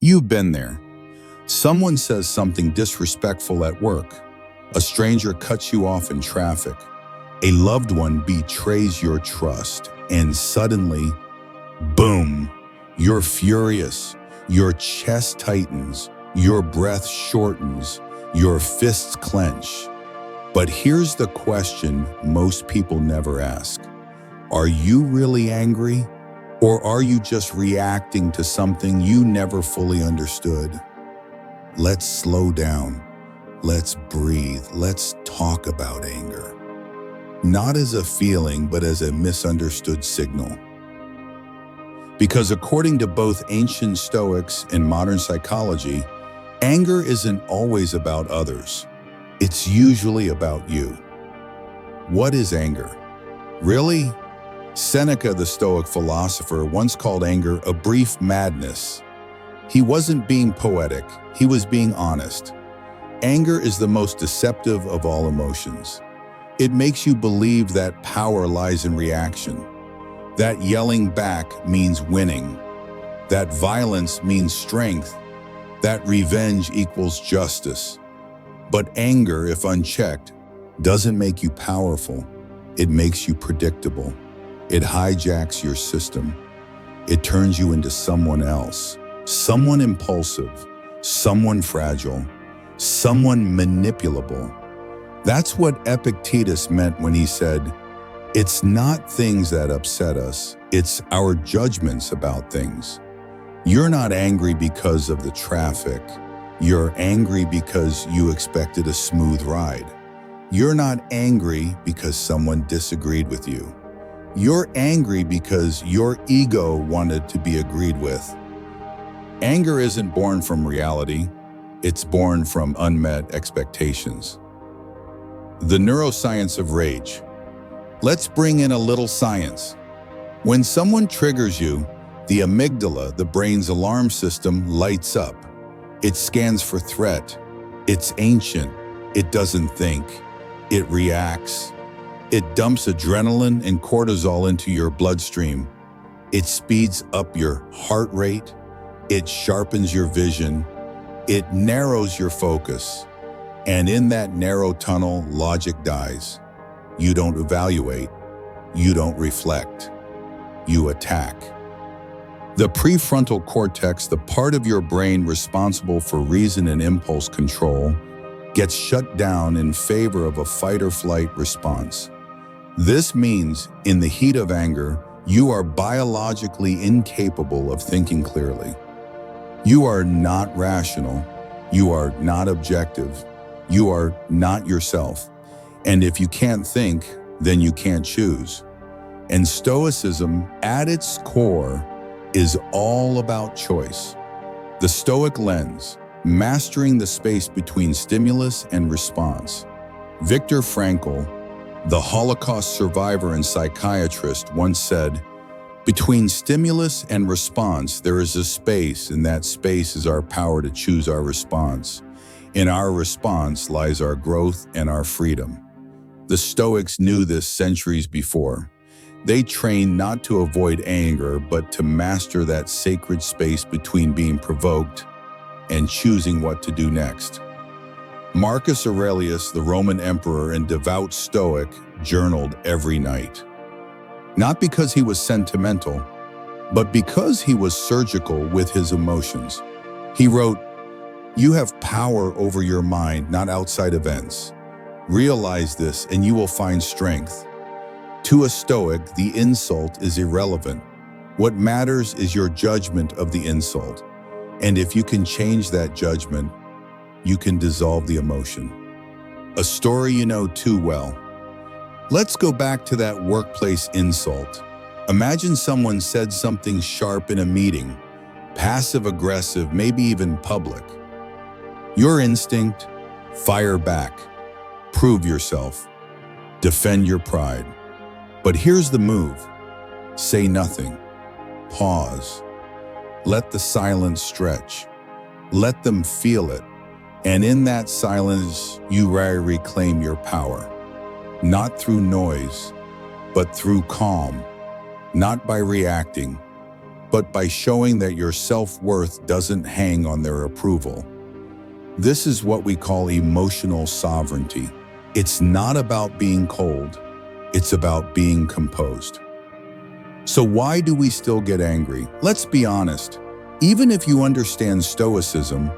You've been there. Someone says something disrespectful at work. A stranger cuts you off in traffic. A loved one betrays your trust, and suddenly, boom, you're furious. Your chest tightens, your breath shortens, your fists clench. But here's the question most people never ask. Are you really angry? Or are you just reacting to something you never fully understood? Let's slow down. Let's breathe. Let's talk about anger. Not as a feeling, but as a misunderstood signal. Because according to both ancient Stoics and modern psychology, anger isn't always about others. It's usually about you. What is anger? Really? Seneca, the Stoic philosopher, once called anger a brief madness. He wasn't being poetic, he was being honest. Anger is the most deceptive of all emotions. It makes you believe that power lies in reaction, that yelling back means winning, that violence means strength, that revenge equals justice. But anger, if unchecked, doesn't make you powerful. It makes you predictable. It hijacks your system. It turns you into someone else, someone impulsive, someone fragile, someone manipulable. That's what Epictetus meant when he said, "It's not things that upset us, it's our judgments about things." You're not angry because of the traffic. You're angry because you expected a smooth ride. You're not angry because someone disagreed with you. You're angry because your ego wanted to be agreed with. Anger isn't born from reality. It's born from unmet expectations. The neuroscience of rage. Let's bring in a little science. When someone triggers you, the amygdala, the brain's alarm system, lights up. It scans for threat. It's ancient. It doesn't think. It reacts. It dumps adrenaline and cortisol into your bloodstream. It speeds up your heart rate. It sharpens your vision. It narrows your focus. And in that narrow tunnel, logic dies. You don't evaluate. You don't reflect. You attack. The prefrontal cortex, the part of your brain responsible for reason and impulse control, gets shut down in favor of a fight-or-flight response. This means, in the heat of anger, you are biologically incapable of thinking clearly. You are not rational. You are not objective. You are not yourself. And if you can't think, then you can't choose. And Stoicism, at its core, is all about choice. The Stoic lens, mastering the space between stimulus and response. Viktor Frankl, the Holocaust survivor and psychiatrist, once said, "Between stimulus and response, there is a space, and that space is our power to choose our response. In our response lies our growth and our freedom." The Stoics knew this centuries before. They trained not to avoid anger, but to master that sacred space between being provoked and choosing what to do next. Marcus Aurelius, the Roman emperor and devout Stoic, journaled every night. Not because he was sentimental, but because he was surgical with his emotions. He wrote, "You have power over your mind, not outside events. Realize this and you will find strength." To a Stoic, the insult is irrelevant. What matters is your judgment of the insult. And if you can change that judgment, you can dissolve the emotion. A story you know too well. Let's go back to that workplace insult. Imagine someone said something sharp in a meeting, passive-aggressive, maybe even public. Your instinct, fire back, prove yourself, defend your pride. But here's the move. Say nothing. Pause. Let the silence stretch. Let them feel it. And in that silence, you reclaim your power. Not through noise, but through calm. Not by reacting, but by showing that your self-worth doesn't hang on their approval. This is what we call emotional sovereignty. It's not about being cold, it's about being composed. So why do we still get angry? Let's be honest. Even if you understand Stoicism,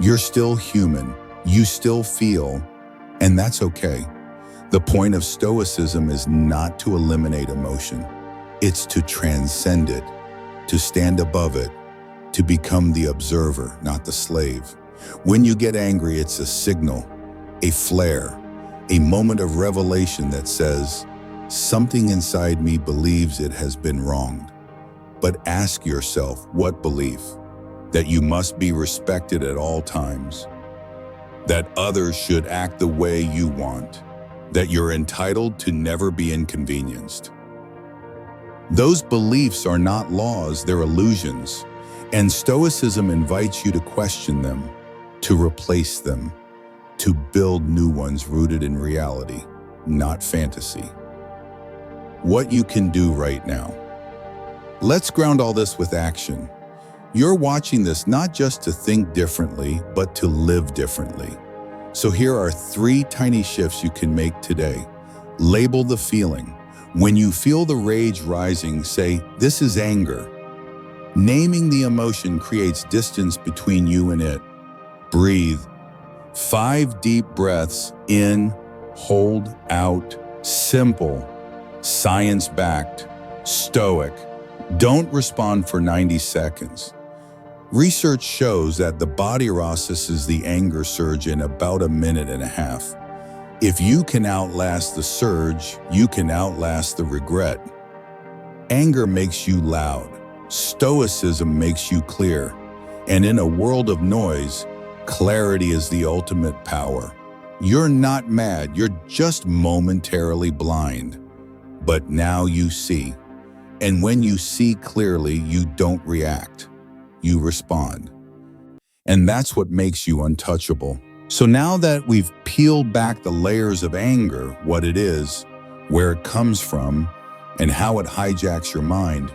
you're still human, you still feel, and that's okay. The point of Stoicism is not to eliminate emotion. It's to transcend it, to stand above it, to become the observer, not the slave. When you get angry, it's a signal, a flare, a moment of revelation that says, something inside me believes it has been wronged. But ask yourself, what belief? That you must be respected at all times, that others should act the way you want, that you're entitled to never be inconvenienced. Those beliefs are not laws, they're illusions, and Stoicism invites you to question them, to replace them, to build new ones rooted in reality, not fantasy. What you can do right now. Let's ground all this with action. You're watching this not just to think differently, but to live differently. So here are 3 tiny shifts you can make today. Label the feeling. When you feel the rage rising, say, "This is anger." Naming the emotion creates distance between you and it. Breathe. 5 deep breaths in, hold, out. Simple, science-backed, stoic. Don't respond for 90 seconds. Research shows that the body processes the anger surge in about 1.5 minutes. If you can outlast the surge, you can outlast the regret. Anger makes you loud. Stoicism makes you clear. And in a world of noise, clarity is the ultimate power. You're not mad, you're just momentarily blind. But now you see. And when you see clearly, you don't react. You respond. And that's what makes you untouchable. So now that we've peeled back the layers of anger, what it is, where it comes from, and how it hijacks your mind,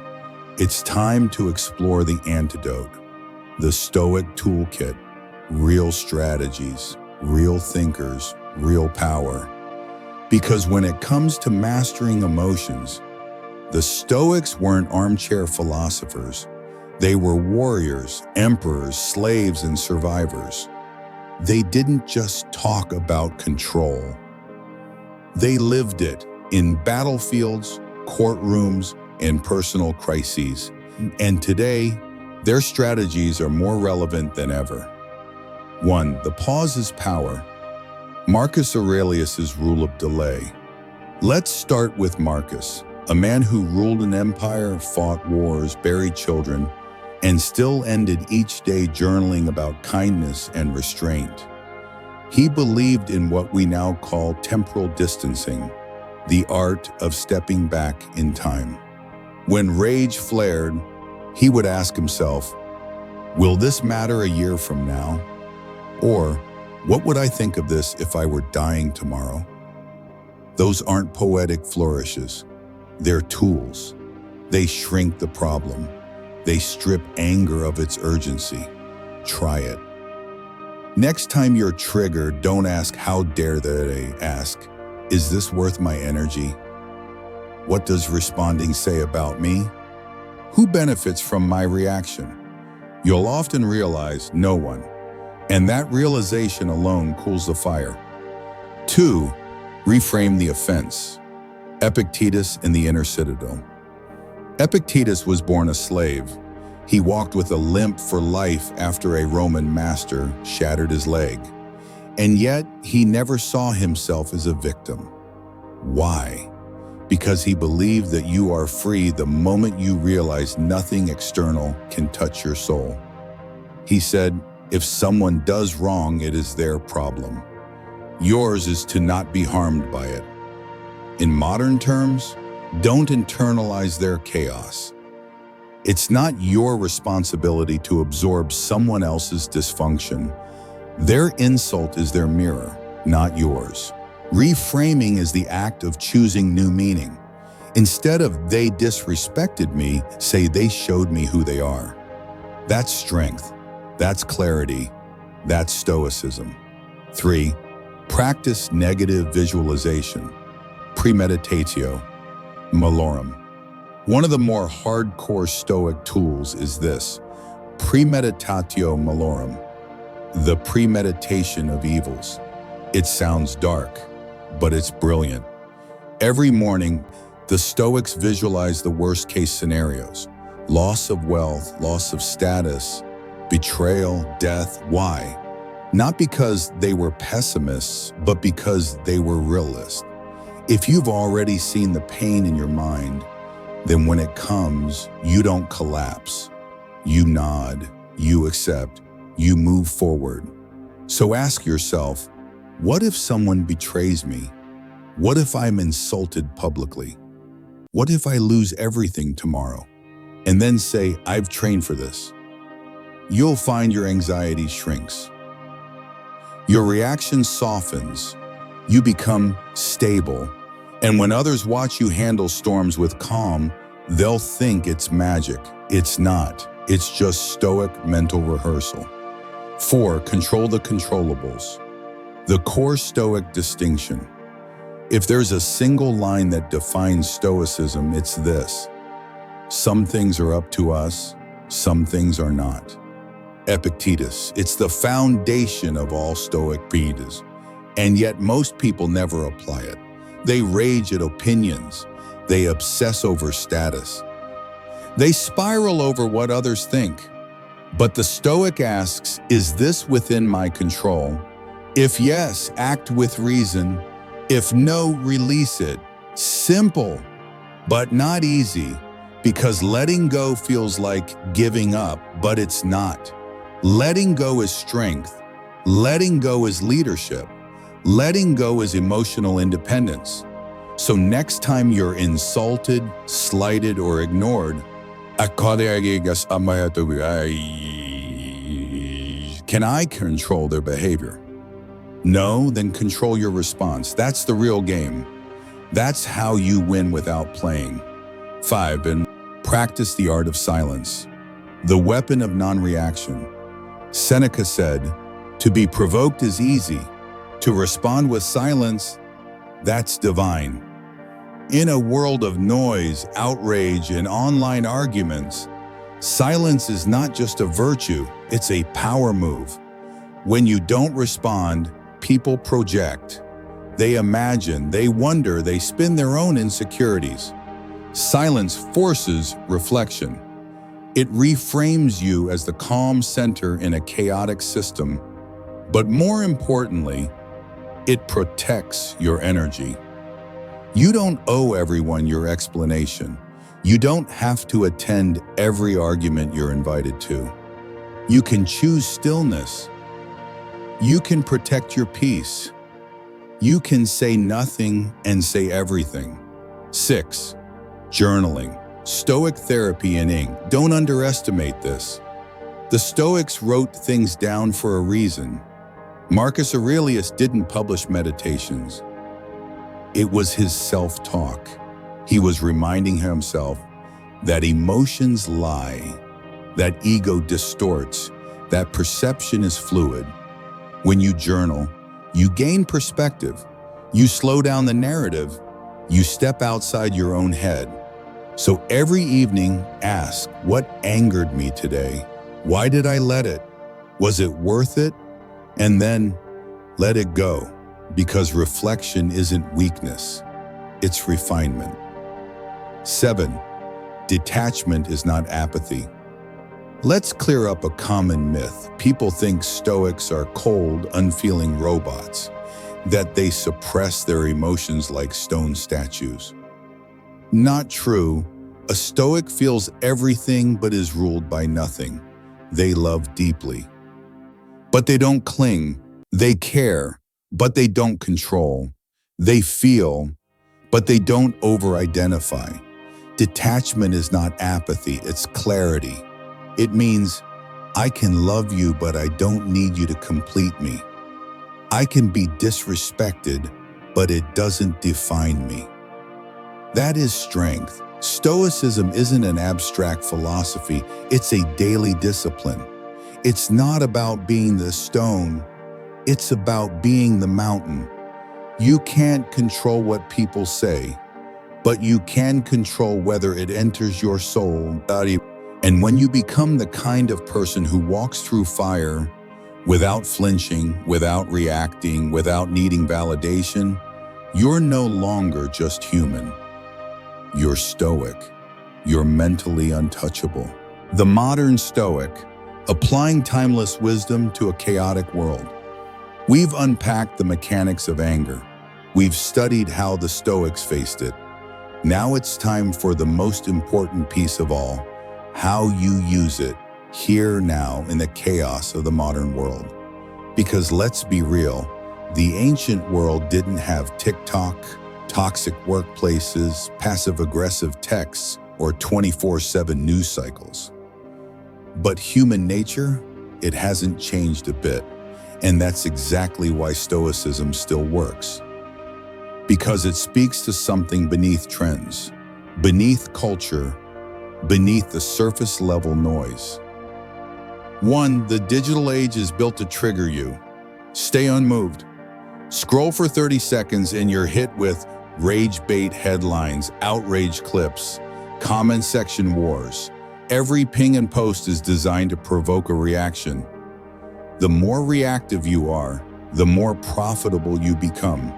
it's time to explore the antidote, the Stoic toolkit, real strategies, real thinkers, real power. Because when it comes to mastering emotions, the Stoics weren't armchair philosophers. They were warriors, emperors, slaves, and survivors. They didn't just talk about control. They lived it in battlefields, courtrooms, and personal crises. And today, their strategies are more relevant than ever. 1. The pause is power. Marcus Aurelius' rule of delay. Let's start with Marcus, a man who ruled an empire, fought wars, buried children, and still ended each day journaling about kindness and restraint. He believed in what we now call temporal distancing, the art of stepping back in time. When rage flared, he would ask himself, will this matter a year from now? Or, what would I think of this if I were dying tomorrow? Those aren't poetic flourishes. They're tools. They shrink the problem. They strip anger of its urgency. Try it. Next time you're triggered, don't ask, how dare they? Ask, is this worth my energy? What does responding say about me? Who benefits from my reaction? You'll often realize no one. And that realization alone cools the fire. 2. Reframe the offense. Epictetus in the Inner Citadel. Epictetus was born a slave. He walked with a limp for life after a Roman master shattered his leg. And yet, he never saw himself as a victim. Why? Because he believed that you are free the moment you realize nothing external can touch your soul. He said, if someone does wrong, it is their problem. Yours is to not be harmed by it. In modern terms, don't internalize their chaos. It's not your responsibility to absorb someone else's dysfunction. Their insult is their mirror, not yours. Reframing is the act of choosing new meaning. Instead of "they disrespected me," say "they showed me who they are." That's strength. That's clarity. That's Stoicism. 3. Practice negative visualization. Premeditatio malorum. One of the more hardcore Stoic tools is this: premeditatio malorum, the premeditation of evils. It sounds dark, but it's brilliant. Every morning, the Stoics visualize the worst-case scenarios: loss of wealth, loss of status, betrayal, death. Why? Not because they were pessimists, but because they were realists. If you've already seen the pain in your mind, then when it comes, you don't collapse. You nod, you accept, you move forward. So ask yourself, what if someone betrays me? What if I'm insulted publicly? What if I lose everything tomorrow? And then say, I've trained for this. You'll find your anxiety shrinks. Your reaction softens. You become stable. And when others watch you handle storms with calm, they'll think it's magic. It's not. It's just Stoic mental rehearsal. 4. Control the controllables. The core Stoic distinction. If there's a single line that defines Stoicism, it's this: some things are up to us, some things are not. Epictetus. It's the foundation of all Stoic creeds, and yet most people never apply it. They rage at opinions. They obsess over status. They spiral over what others think. But the Stoic asks, is this within my control? If yes, act with reason. If no, release it. Simple, but not easy, because letting go feels like giving up, but it's not. Letting go is strength. Letting go is leadership. Letting go is emotional independence. So next time you're insulted, slighted, or ignored, can I control their behavior? No, then control your response. That's the real game. That's how you win without playing. 5. And practice the art of silence, the weapon of non-reaction. Seneca said, to be provoked is easy. To respond with silence, that's divine. In a world of noise, outrage, and online arguments, silence is not just a virtue, it's a power move. When you don't respond, people project. They imagine, they wonder, they spin their own insecurities. Silence forces reflection. It reframes you as the calm center in a chaotic system, but more importantly, it protects your energy. You don't owe everyone your explanation. You don't have to attend every argument you're invited to. You can choose stillness. You can protect your peace. You can say nothing and say everything. 6. Journaling. Stoic therapy in ink. Don't underestimate this. The Stoics wrote things down for a reason. Marcus Aurelius didn't publish meditations. It was his self-talk. He was reminding himself that emotions lie, that ego distorts, that perception is fluid. When you journal, you gain perspective. You slow down the narrative. You step outside your own head. So every evening, ask, what angered me today? Why did I let it? Was it worth it? And then let it go, because reflection isn't weakness, it's refinement. 7. Detachment is not apathy. Let's clear up a common myth. People think Stoics are cold, unfeeling robots, that they suppress their emotions like stone statues. Not true. A Stoic feels everything but is ruled by nothing. They love deeply. But they don't cling. They care, but they don't control. They feel, but they don't over-identify. Detachment is not apathy, it's clarity. It means, I can love you, but I don't need you to complete me. I can be disrespected, but it doesn't define me. That is strength. Stoicism isn't an abstract philosophy, it's a daily discipline. It's not about being the stone, it's about being the mountain. You can't control what people say, but you can control whether it enters your soul, body. And when you become the kind of person who walks through fire without flinching, without reacting, without needing validation, you're no longer just human. You're stoic. You're mentally untouchable. The modern Stoic, applying timeless wisdom to a chaotic world. We've unpacked the mechanics of anger. We've studied how the Stoics faced it. Now it's time for the most important piece of all, how you use it here now in the chaos of the modern world. Because let's be real, the ancient world didn't have TikTok, toxic workplaces, passive-aggressive texts, or 24/7 news cycles. But human nature, it hasn't changed a bit, and that's exactly why Stoicism still works. Because it speaks to something beneath trends, beneath culture, beneath the surface-level noise. 1. The digital age is built to trigger you. Stay unmoved. Scroll for 30 seconds and you're hit with rage bait headlines, outrage clips, comment section wars. Every ping and post is designed to provoke a reaction. The more reactive you are, the more profitable you become.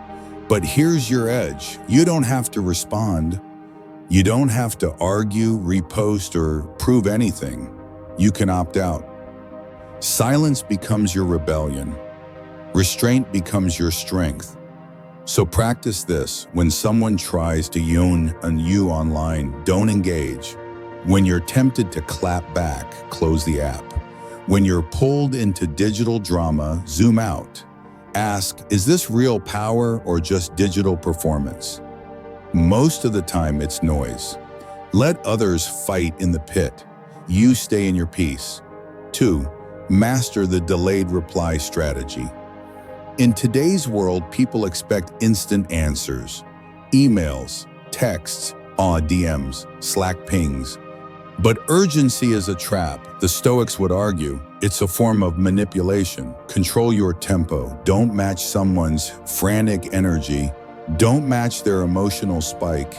But here's your edge. You don't have to respond. You don't have to argue, repost, or prove anything. You can opt out. Silence becomes your rebellion. Restraint becomes your strength. So practice this. When someone tries to yawn on you online, don't engage. When you're tempted to clap back, close the app. When you're pulled into digital drama, zoom out. Ask, is this real power or just digital performance? Most of the time, it's noise. Let others fight in the pit. You stay in your peace. 2. Master the delayed reply strategy. In today's world, people expect instant answers. Emails, texts, DMs, Slack pings. But urgency is a trap. The Stoics would argue it's a form of manipulation. Control your tempo. Don't match someone's frantic energy. Don't match their emotional spike.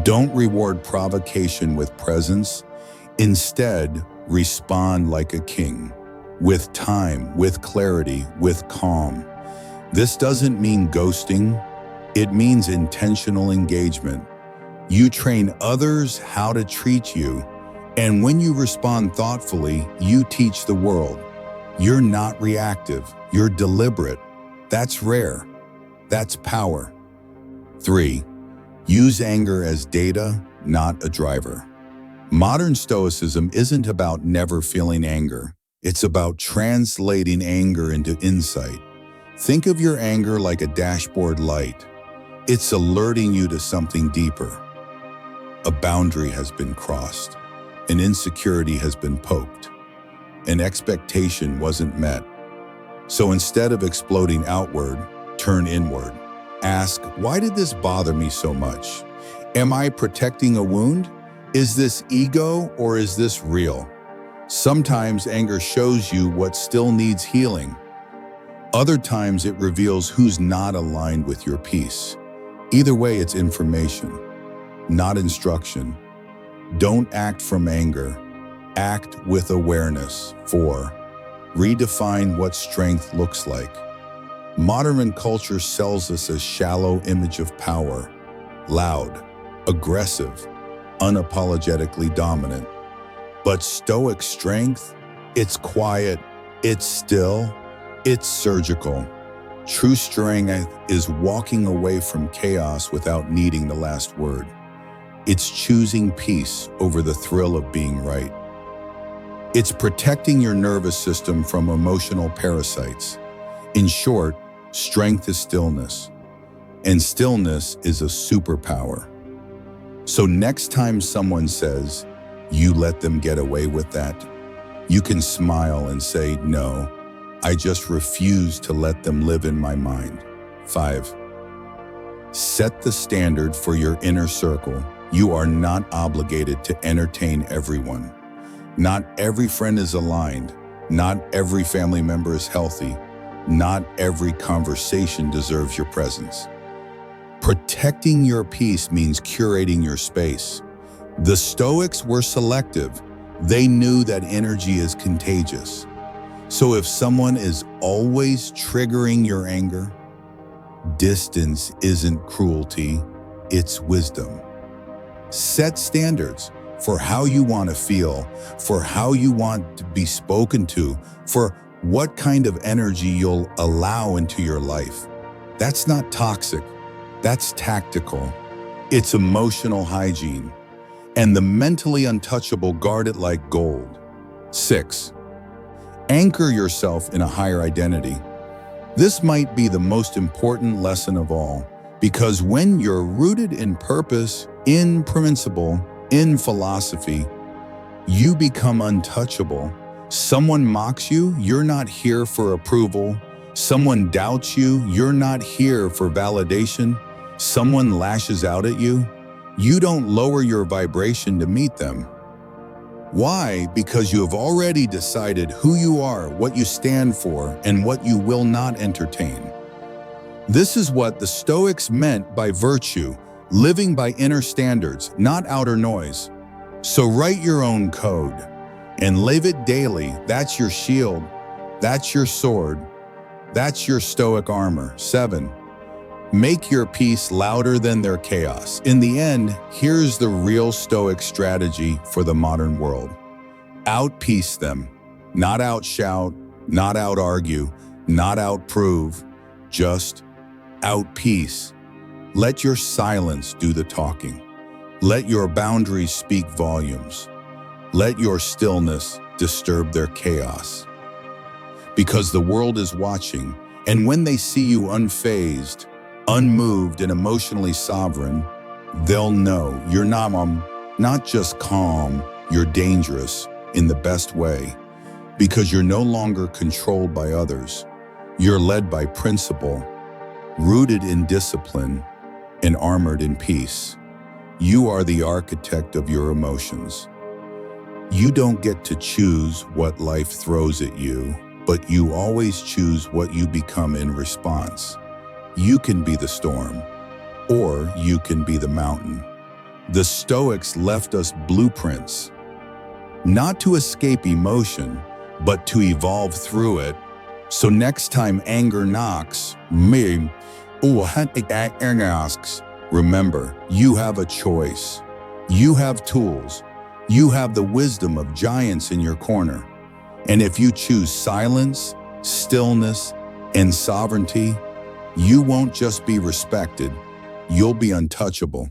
Don't reward provocation with presence. Instead, respond like a king. With time, with clarity, with calm. This doesn't mean ghosting. It means intentional engagement. You train others how to treat you. And when you respond thoughtfully, you teach the world. You're not reactive. You're deliberate. That's rare. That's power. 3. Use anger as data, not a driver. Modern Stoicism isn't about never feeling anger. It's about translating anger into insight. Think of your anger like a dashboard light. It's alerting you to something deeper. A boundary has been crossed. An insecurity has been poked. An expectation wasn't met. So instead of exploding outward, turn inward. Ask, why did this bother me so much? Am I protecting a wound? Is this ego or is this real? Sometimes anger shows you what still needs healing. Other times it reveals who's not aligned with your peace. Either way, it's information, not instruction. Don't act from anger. Act with awareness. 4. Redefine what strength looks like. Modern culture sells us a shallow image of power. Loud, aggressive, unapologetically dominant. But Stoic strength, it's quiet, it's still, it's surgical. True strength is walking away from chaos without needing the last word. It's choosing peace over the thrill of being right. It's protecting your nervous system from emotional parasites. In short, strength is stillness, and stillness is a superpower. So next time someone says, you let them get away with that, you can smile and say, no, I just refuse to let them live in my mind. 5. Set the standard for your inner circle. You are not obligated to entertain everyone. Not every friend is aligned. Not every family member is healthy. Not every conversation deserves your presence. Protecting your peace means curating your space. The Stoics were selective. They knew that energy is contagious. So if someone is always triggering your anger, distance isn't cruelty, it's wisdom. Set standards for how you want to feel, for how you want to be spoken to, for what kind of energy you'll allow into your life. That's not toxic, that's tactical. It's emotional hygiene. And the mentally untouchable guard it like gold. 6. Anchor yourself in a higher identity. This might be the most important lesson of all, because when you're rooted in purpose, in principle, in philosophy, you become untouchable. Someone mocks you, you're not here for approval. Someone doubts you, you're not here for validation. Someone lashes out at you, you don't lower your vibration to meet them. Why? Because you have already decided who you are, what you stand for, and what you will not entertain. This is what the Stoics meant by virtue, living by inner standards, not outer noise. So write your own code and live it daily. That's your shield. That's your sword. That's your Stoic armor. 7. Make your peace louder than their chaos. In the end, here's the real Stoic strategy for the modern world. Outpeace them. Not outshout, not outargue, not outprove, just outpeace. Let your silence do the talking. Let your boundaries speak volumes. Let your stillness disturb their chaos. Because the world is watching, and when they see you unfazed, unmoved and emotionally sovereign, they'll know you're not just calm, you're dangerous in the best way, because you're no longer controlled by others. You're led by principle, rooted in discipline, and armored in peace. You are the architect of your emotions. You don't get to choose what life throws at you, but you always choose what you become in response. You can be the storm, or you can be the mountain. The Stoics left us blueprints, not to escape emotion, but to evolve through it. So next time anger knocks, remember, you have a choice. You have tools. You have the wisdom of giants in your corner. And if you choose silence, stillness, and sovereignty, you won't just be respected, you'll be untouchable.